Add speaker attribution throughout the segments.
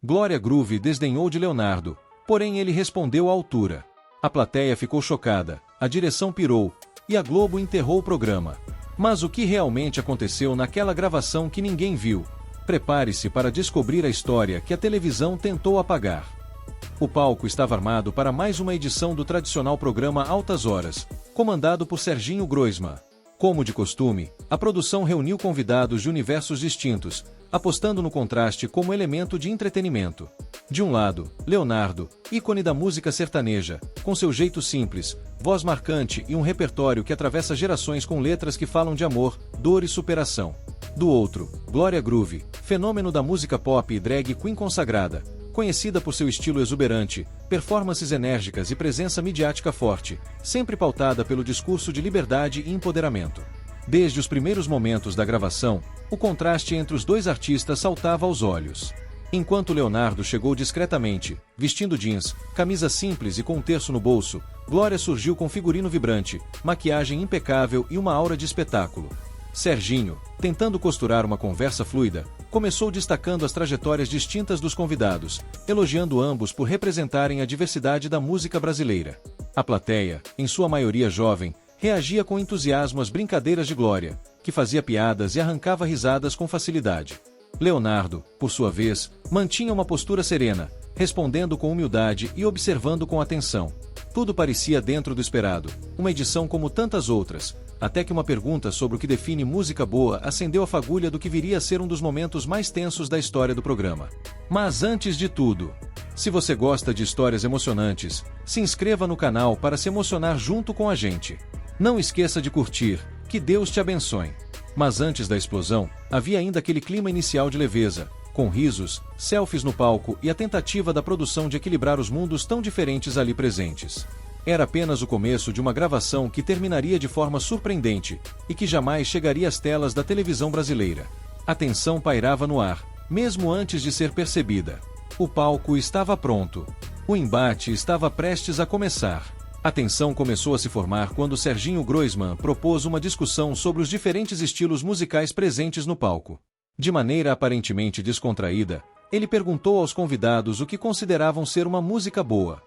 Speaker 1: Glória Groove desdenhou de Leonardo, porém ele respondeu à altura. A plateia ficou chocada, a direção pirou, e a Globo enterrou o programa. Mas o que realmente aconteceu naquela gravação que ninguém viu? Prepare-se para descobrir a história que a televisão tentou apagar. O palco estava armado para mais uma edição do tradicional programa Altas Horas, comandado por Serginho Groisman. Como de costume, a produção reuniu convidados de universos distintos, apostando no contraste como elemento de entretenimento. De um lado, Leonardo, ícone da música sertaneja, com seu jeito simples, voz marcante e um repertório que atravessa gerações com letras que falam de amor, dor e superação. Do outro, Glória Groove, fenômeno da música pop e drag queen consagrada, conhecida por seu estilo exuberante, performances enérgicas e presença midiática forte, sempre pautada pelo discurso de liberdade e empoderamento. Desde os primeiros momentos da gravação, o contraste entre os dois artistas saltava aos olhos. Enquanto Leonardo chegou discretamente, vestindo jeans, camisa simples e com um terço no bolso, Glória surgiu com figurino vibrante, maquiagem impecável e uma aura de espetáculo. Serginho, tentando costurar uma conversa fluida, começou destacando as trajetórias distintas dos convidados, elogiando ambos por representarem a diversidade da música brasileira. A plateia, em sua maioria jovem, reagia com entusiasmo às brincadeiras de Glória, que fazia piadas e arrancava risadas com facilidade. Leonardo, por sua vez, mantinha uma postura serena, respondendo com humildade e observando com atenção. Tudo parecia dentro do esperado, uma edição como tantas outras, até que uma pergunta sobre o que define música boa acendeu a fagulha do que viria a ser um dos momentos mais tensos da história do programa. Mas antes de tudo, se você gosta de histórias emocionantes, se inscreva no canal para se emocionar junto com a gente. Não esqueça de curtir, que Deus te abençoe. Mas antes da explosão, havia ainda aquele clima inicial de leveza, com risos, selfies no palco e a tentativa da produção de equilibrar os mundos tão diferentes ali presentes. Era apenas o começo de uma gravação que terminaria de forma surpreendente e que jamais chegaria às telas da televisão brasileira. A tensão pairava no ar, mesmo antes de ser percebida. O palco estava pronto. O embate estava prestes a começar. A tensão começou a se formar quando Serginho Groisman propôs uma discussão sobre os diferentes estilos musicais presentes no palco. De maneira aparentemente descontraída, ele perguntou aos convidados o que consideravam ser uma música boa.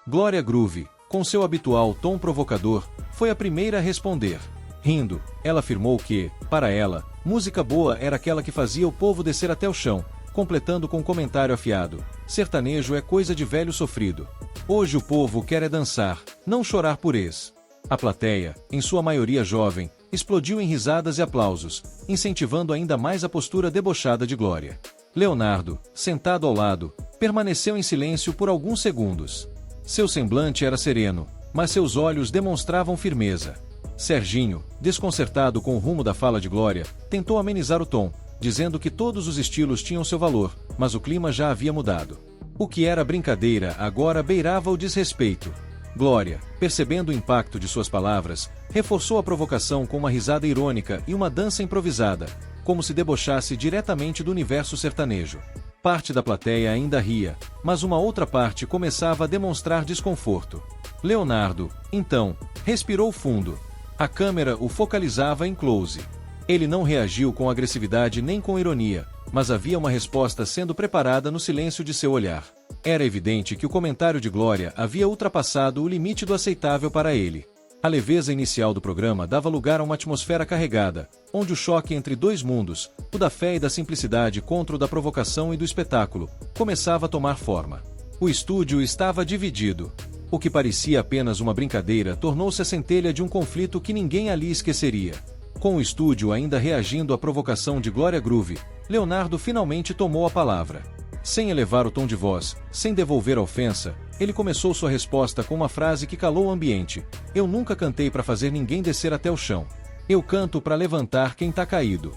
Speaker 1: Glória Groove, com seu habitual tom provocador, foi a primeira a responder. Rindo, ela afirmou que, para ela, música boa era aquela que fazia o povo descer até o chão, completando com um comentário afiado: sertanejo é coisa de velho sofrido. Hoje o povo quer é dançar, não chorar por ex. A plateia, em sua maioria jovem, explodiu em risadas e aplausos, incentivando ainda mais a postura debochada de Glória. Leonardo, sentado ao lado, permaneceu em silêncio por alguns segundos. Seu semblante era sereno, mas seus olhos demonstravam firmeza. Serginho, desconcertado com o rumo da fala de Glória, tentou amenizar o tom, dizendo que todos os estilos tinham seu valor, mas o clima já havia mudado. O que era brincadeira agora beirava o desrespeito. Glória, percebendo o impacto de suas palavras, reforçou a provocação com uma risada irônica e uma dança improvisada, como se debochasse diretamente do universo sertanejo. Parte da plateia ainda ria, mas uma outra parte começava a demonstrar desconforto. Leonardo, então, respirou fundo. A câmera o focalizava em close. Ele não reagiu com agressividade nem com ironia, mas havia uma resposta sendo preparada no silêncio de seu olhar. Era evidente que o comentário de Glória havia ultrapassado o limite do aceitável para ele. A leveza inicial do programa dava lugar a uma atmosfera carregada, onde o choque entre dois mundos, o da fé e da simplicidade contra o da provocação e do espetáculo, começava a tomar forma. O estúdio estava dividido. O que parecia apenas uma brincadeira tornou-se a centelha de um conflito que ninguém ali esqueceria. Com o estúdio ainda reagindo à provocação de Glória Groove, Leonardo finalmente tomou a palavra. Sem elevar o tom de voz, sem devolver a ofensa, ele começou sua resposta com uma frase que calou o ambiente: "Eu nunca cantei para fazer ninguém descer até o chão. Eu canto para levantar quem tá caído."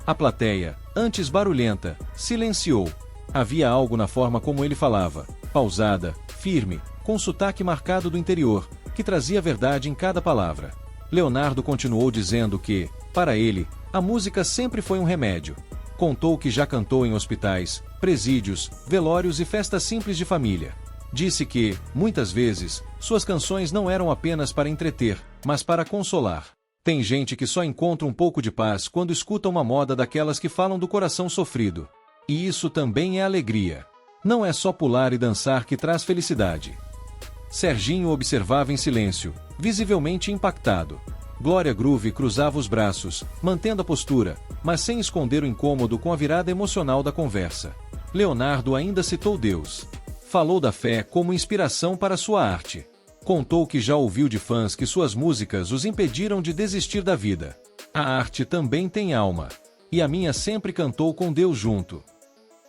Speaker 1: A plateia, antes barulhenta, silenciou. Havia algo na forma como ele falava, pausada, firme, com sotaque marcado do interior, que trazia verdade em cada palavra. Leonardo continuou dizendo que, para ele, a música sempre foi um remédio. Contou que já cantou em hospitais, presídios, velórios e festas simples de família. Disse que, muitas vezes, suas canções não eram apenas para entreter, mas para consolar. Tem gente que só encontra um pouco de paz quando escuta uma moda daquelas que falam do coração sofrido. E isso também é alegria. Não é só pular e dançar que traz felicidade. Serginho observava em silêncio, visivelmente impactado. Glória Groove cruzava os braços, mantendo a postura, mas sem esconder o incômodo com a virada emocional da conversa. Leonardo ainda citou Deus. Falou da fé como inspiração para sua arte. Contou que já ouviu de fãs que suas músicas os impediram de desistir da vida. A arte também tem alma. E a minha sempre cantou com Deus junto.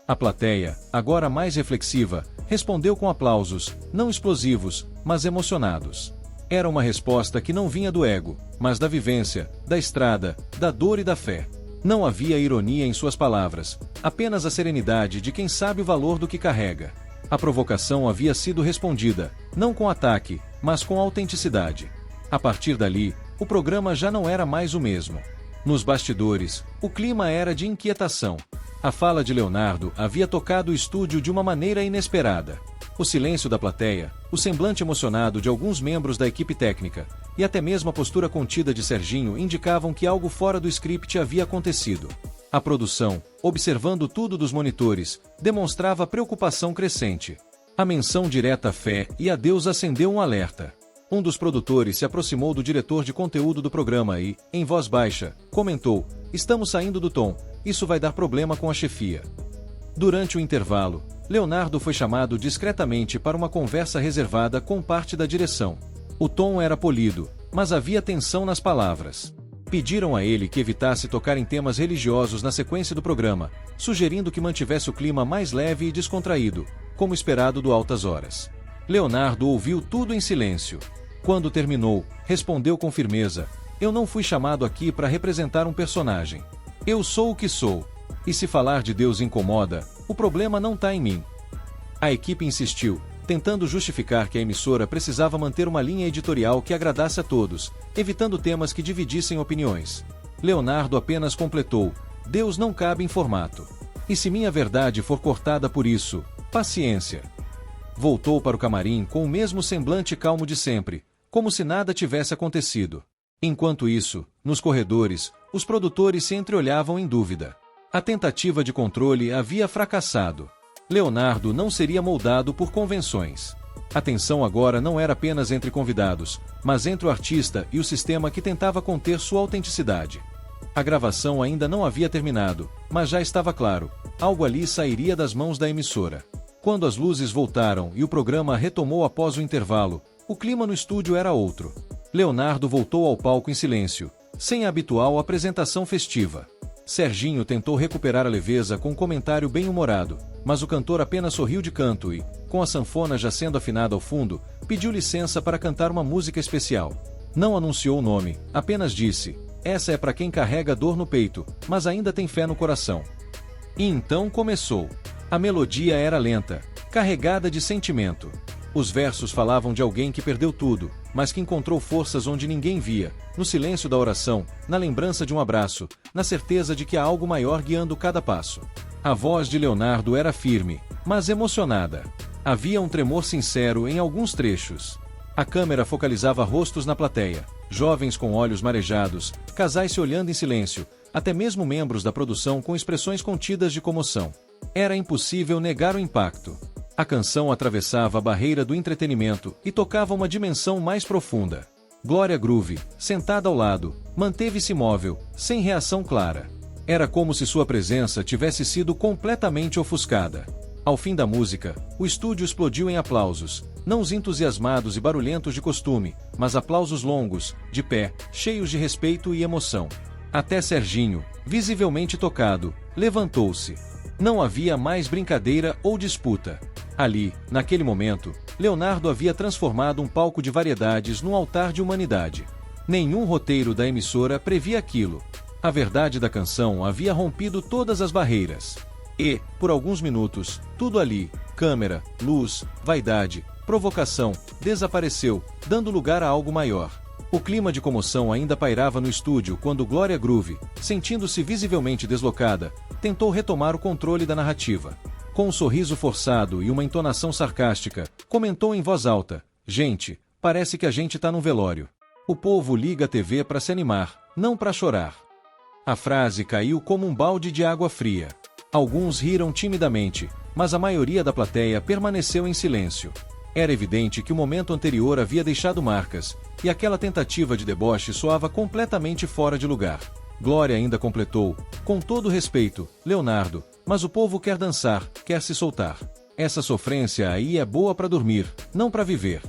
Speaker 1: A plateia, agora mais reflexiva, respondeu com aplausos, não explosivos, mas emocionados. Era uma resposta que não vinha do ego, mas da vivência, da estrada, da dor e da fé. Não havia ironia em suas palavras, apenas a serenidade de quem sabe o valor do que carrega. A provocação havia sido respondida, não com ataque, mas com autenticidade. A partir dali, o programa já não era mais o mesmo. Nos bastidores, o clima era de inquietação. A fala de Leonardo havia tocado o estúdio de uma maneira inesperada. O silêncio da plateia, o semblante emocionado de alguns membros da equipe técnica, e até mesmo a postura contida de Serginho indicavam que algo fora do script havia acontecido. A produção, observando tudo dos monitores, demonstrava preocupação crescente. A menção direta à fé e a Deus acendeu um alerta. Um dos produtores se aproximou do diretor de conteúdo do programa e, em voz baixa, comentou: "Estamos saindo do tom, isso vai dar problema com a chefia." Durante o intervalo, Leonardo foi chamado discretamente para uma conversa reservada com parte da direção. O tom era polido, mas havia tensão nas palavras. Pediram a ele que evitasse tocar em temas religiosos na sequência do programa, sugerindo que mantivesse o clima mais leve e descontraído, como esperado do Altas Horas. Leonardo ouviu tudo em silêncio. Quando terminou, respondeu com firmeza: "Eu não fui chamado aqui para representar um personagem. Eu sou o que sou. E se falar de Deus incomoda, o problema não está em mim." A equipe insistiu, tentando justificar que a emissora precisava manter uma linha editorial que agradasse a todos, evitando temas que dividissem opiniões. Leonardo apenas completou: "Deus não cabe em formato. E se minha verdade for cortada por isso, paciência." Voltou para o camarim com o mesmo semblante calmo de sempre, como se nada tivesse acontecido. Enquanto isso, nos corredores, os produtores se entreolhavam em dúvida. A tentativa de controle havia fracassado. Leonardo não seria moldado por convenções. A tensão agora não era apenas entre convidados, mas entre o artista e o sistema que tentava conter sua autenticidade. A gravação ainda não havia terminado, mas já estava claro: algo ali sairia das mãos da emissora. Quando as luzes voltaram e o programa retomou após o intervalo, o clima no estúdio era outro. Leonardo voltou ao palco em silêncio, sem a habitual apresentação festiva. Serginho tentou recuperar a leveza com um comentário bem-humorado, mas o cantor apenas sorriu de canto e, com a sanfona já sendo afinada ao fundo, pediu licença para cantar uma música especial. Não anunciou o nome, apenas disse: "Essa é para quem carrega dor no peito, mas ainda tem fé no coração." E então começou. A melodia era lenta, carregada de sentimento. Os versos falavam de alguém que perdeu tudo, mas que encontrou forças onde ninguém via, no silêncio da oração, na lembrança de um abraço, na certeza de que há algo maior guiando cada passo. A voz de Leonardo era firme, mas emocionada. Havia um tremor sincero em alguns trechos. A câmera focalizava rostos na plateia, jovens com olhos marejados, casais se olhando em silêncio, até mesmo membros da produção com expressões contidas de comoção. Era impossível negar o impacto. A canção atravessava a barreira do entretenimento e tocava uma dimensão mais profunda. Glória Groove, sentada ao lado, manteve-se imóvel, sem reação clara. Era como se sua presença tivesse sido completamente ofuscada. Ao fim da música, o estúdio explodiu em aplausos, não os entusiasmados e barulhentos de costume, mas aplausos longos, de pé, cheios de respeito e emoção. Até Serginho, visivelmente tocado, levantou-se. Não havia mais brincadeira ou disputa. Ali, naquele momento, Leonardo havia transformado um palco de variedades num altar de humanidade. Nenhum roteiro da emissora previa aquilo. A verdade da canção havia rompido todas as barreiras. E, por alguns minutos, tudo ali, câmera, luz, vaidade, provocação, desapareceu, dando lugar a algo maior. O clima de comoção ainda pairava no estúdio quando Glória Groove, sentindo-se visivelmente deslocada, tentou retomar o controle da narrativa. Com um sorriso forçado e uma entonação sarcástica, comentou em voz alta: "Gente, parece que a gente tá num velório. O povo liga a TV para se animar, não para chorar." A frase caiu como um balde de água fria. Alguns riram timidamente, mas a maioria da plateia permaneceu em silêncio. Era evidente que o momento anterior havia deixado marcas, e aquela tentativa de deboche soava completamente fora de lugar. Glória ainda completou: com todo respeito, Leonardo, mas o povo quer dançar, quer se soltar. Essa sofrência aí é boa para dormir, não para viver.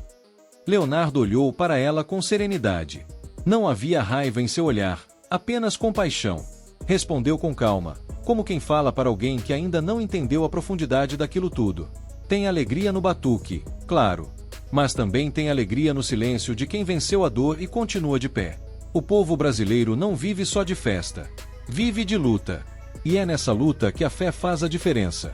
Speaker 1: Leonardo olhou para ela com serenidade. Não havia raiva em seu olhar, apenas compaixão. Respondeu com calma, como quem fala para alguém que ainda não entendeu a profundidade daquilo tudo. Tem alegria no batuque, claro. Mas também tem alegria no silêncio de quem venceu a dor e continua de pé. O povo brasileiro não vive só de festa. Vive de luta. E é nessa luta que a fé faz a diferença.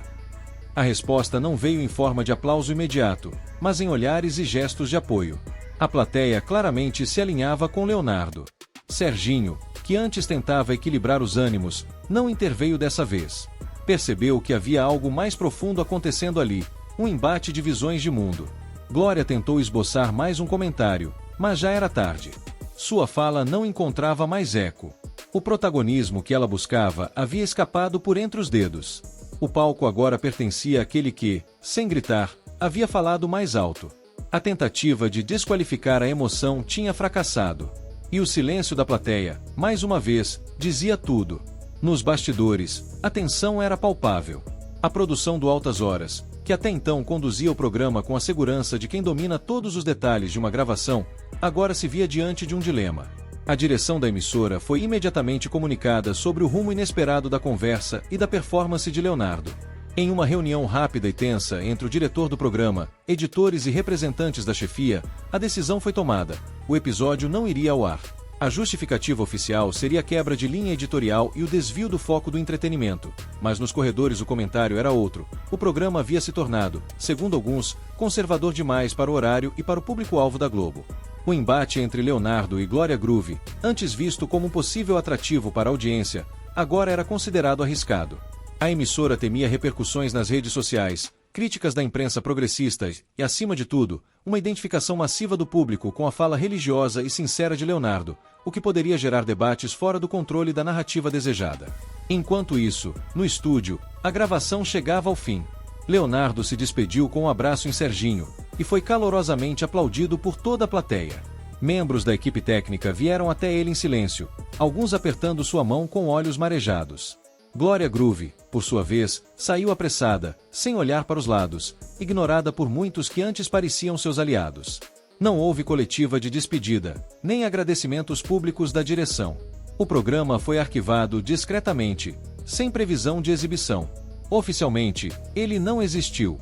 Speaker 1: A resposta não veio em forma de aplauso imediato, mas em olhares e gestos de apoio. A plateia claramente se alinhava com Leonardo. Serginho, que antes tentava equilibrar os ânimos, não interveio dessa vez. Percebeu que havia algo mais profundo acontecendo ali, um embate de visões de mundo. Glória tentou esboçar mais um comentário, mas já era tarde. Sua fala não encontrava mais eco. O protagonismo que ela buscava havia escapado por entre os dedos. O palco agora pertencia àquele que, sem gritar, havia falado mais alto. A tentativa de desqualificar a emoção tinha fracassado. E o silêncio da plateia, mais uma vez, dizia tudo. Nos bastidores, a tensão era palpável. A produção do Altas Horas, que até então conduzia o programa com a segurança de quem domina todos os detalhes de uma gravação, agora se via diante de um dilema. A direção da emissora foi imediatamente comunicada sobre o rumo inesperado da conversa e da performance de Leonardo. Em uma reunião rápida e tensa entre o diretor do programa, editores e representantes da chefia, a decisão foi tomada: o episódio não iria ao ar. A justificativa oficial seria a quebra de linha editorial e o desvio do foco do entretenimento, mas nos corredores o comentário era outro. O programa havia se tornado, segundo alguns, conservador demais para o horário e para o público-alvo da Globo. O embate entre Leonardo e Glória Groove, antes visto como um possível atrativo para a audiência, agora era considerado arriscado. A emissora temia repercussões nas redes sociais, críticas da imprensa progressista e, acima de tudo, uma identificação massiva do público com a fala religiosa e sincera de Leonardo, o que poderia gerar debates fora do controle da narrativa desejada. Enquanto isso, no estúdio, a gravação chegava ao fim. Leonardo se despediu com um abraço em Serginho, e foi calorosamente aplaudido por toda a plateia. Membros da equipe técnica vieram até ele em silêncio, alguns apertando sua mão com olhos marejados. Glória Groove, por sua vez, saiu apressada, sem olhar para os lados, ignorada por muitos que antes pareciam seus aliados. Não houve coletiva de despedida, nem agradecimentos públicos da direção. O programa foi arquivado discretamente, sem previsão de exibição. Oficialmente, ele não existiu.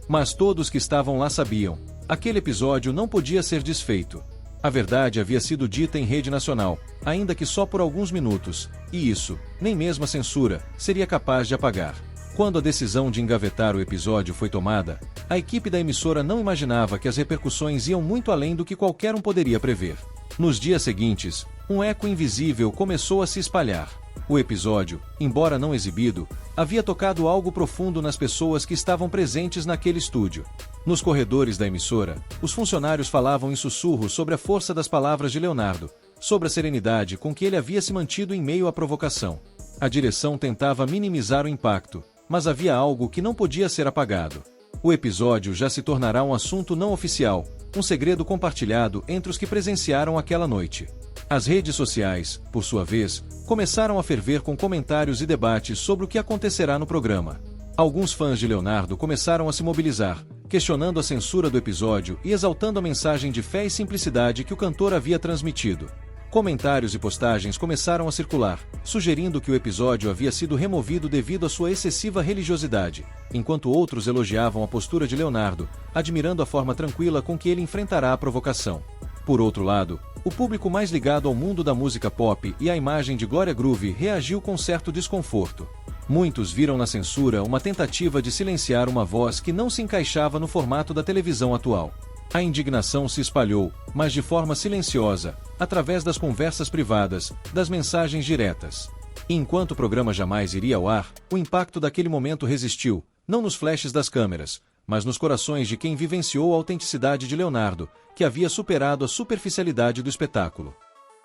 Speaker 1: Mas todos que estavam lá sabiam, aquele episódio não podia ser desfeito. A verdade havia sido dita em rede nacional, ainda que só por alguns minutos, e isso, nem mesmo a censura, seria capaz de apagar. Quando a decisão de engavetar o episódio foi tomada, a equipe da emissora não imaginava que as repercussões iam muito além do que qualquer um poderia prever. Nos dias seguintes, um eco invisível começou a se espalhar. O episódio, embora não exibido, havia tocado algo profundo nas pessoas que estavam presentes naquele estúdio. Nos corredores da emissora, os funcionários falavam em sussurros sobre a força das palavras de Leonardo, sobre a serenidade com que ele havia se mantido em meio à provocação. A direção tentava minimizar o impacto, mas havia algo que não podia ser apagado. O episódio já se tornará um assunto não oficial, um segredo compartilhado entre os que presenciaram aquela noite. As redes sociais, por sua vez, começaram a ferver com comentários e debates sobre o que acontecerá no programa. Alguns fãs de Leonardo começaram a se mobilizar, questionando a censura do episódio e exaltando a mensagem de fé e simplicidade que o cantor havia transmitido. Comentários e postagens começaram a circular, sugerindo que o episódio havia sido removido devido à sua excessiva religiosidade, enquanto outros elogiavam a postura de Leonardo, admirando a forma tranquila com que ele enfrentará a provocação. Por outro lado, o público mais ligado ao mundo da música pop e à imagem de Glória Groove reagiu com certo desconforto. Muitos viram na censura uma tentativa de silenciar uma voz que não se encaixava no formato da televisão atual. A indignação se espalhou, mas de forma silenciosa, através das conversas privadas, das mensagens diretas. E enquanto o programa jamais iria ao ar, o impacto daquele momento resistiu, não nos flashes das câmeras, mas nos corações de quem vivenciou a autenticidade de Leonardo, que havia superado a superficialidade do espetáculo.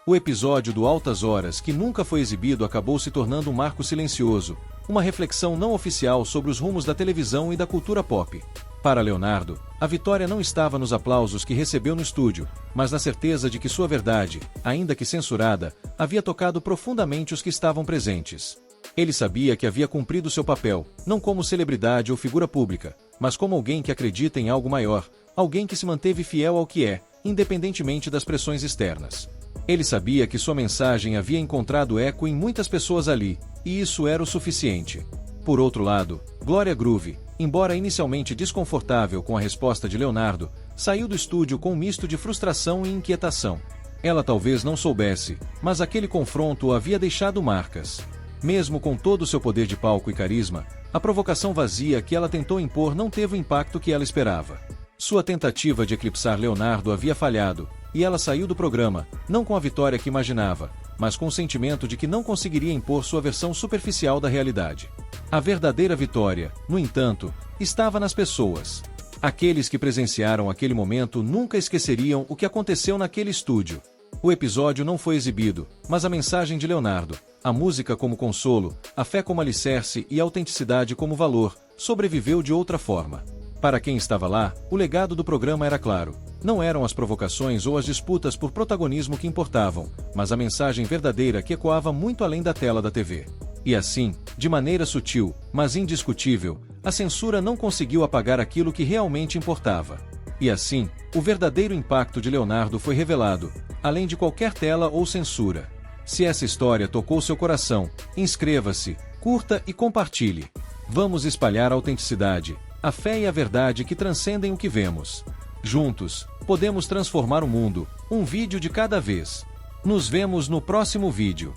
Speaker 1: O episódio do Altas Horas, que nunca foi exibido, acabou se tornando um marco silencioso, uma reflexão não oficial sobre os rumos da televisão e da cultura pop. Para Leonardo, a vitória não estava nos aplausos que recebeu no estúdio, mas na certeza de que sua verdade, ainda que censurada, havia tocado profundamente os que estavam presentes. Ele sabia que havia cumprido seu papel, não como celebridade ou figura pública, mas como alguém que acredita em algo maior, alguém que se manteve fiel ao que é, independentemente das pressões externas. Ele sabia que sua mensagem havia encontrado eco em muitas pessoas ali, e isso era o suficiente. Por outro lado, Glória Groove, embora inicialmente desconfortável com a resposta de Leonardo, saiu do estúdio com um misto de frustração e inquietação. Ela talvez não soubesse, mas aquele confronto o havia deixado marcas. Mesmo com todo o seu poder de palco e carisma, a provocação vazia que ela tentou impor não teve o impacto que ela esperava. Sua tentativa de eclipsar Leonardo havia falhado, e ela saiu do programa, não com a vitória que imaginava, mas com o sentimento de que não conseguiria impor sua versão superficial da realidade. A verdadeira vitória, no entanto, estava nas pessoas. Aqueles que presenciaram aquele momento nunca esqueceriam o que aconteceu naquele estúdio. O episódio não foi exibido, mas a mensagem de Leonardo, a música como consolo, a fé como alicerce e a autenticidade como valor, sobreviveu de outra forma. Para quem estava lá, o legado do programa era claro. Não eram as provocações ou as disputas por protagonismo que importavam, mas a mensagem verdadeira que ecoava muito além da tela da TV. E assim, de maneira sutil, mas indiscutível, a censura não conseguiu apagar aquilo que realmente importava. E assim, o verdadeiro impacto de Leonardo foi revelado, além de qualquer tela ou censura. Se essa história tocou seu coração, inscreva-se, curta e compartilhe. Vamos espalhar a autenticidade, a fé e a verdade que transcendem o que vemos. Juntos, podemos transformar o mundo, um vídeo de cada vez. Nos vemos no próximo vídeo.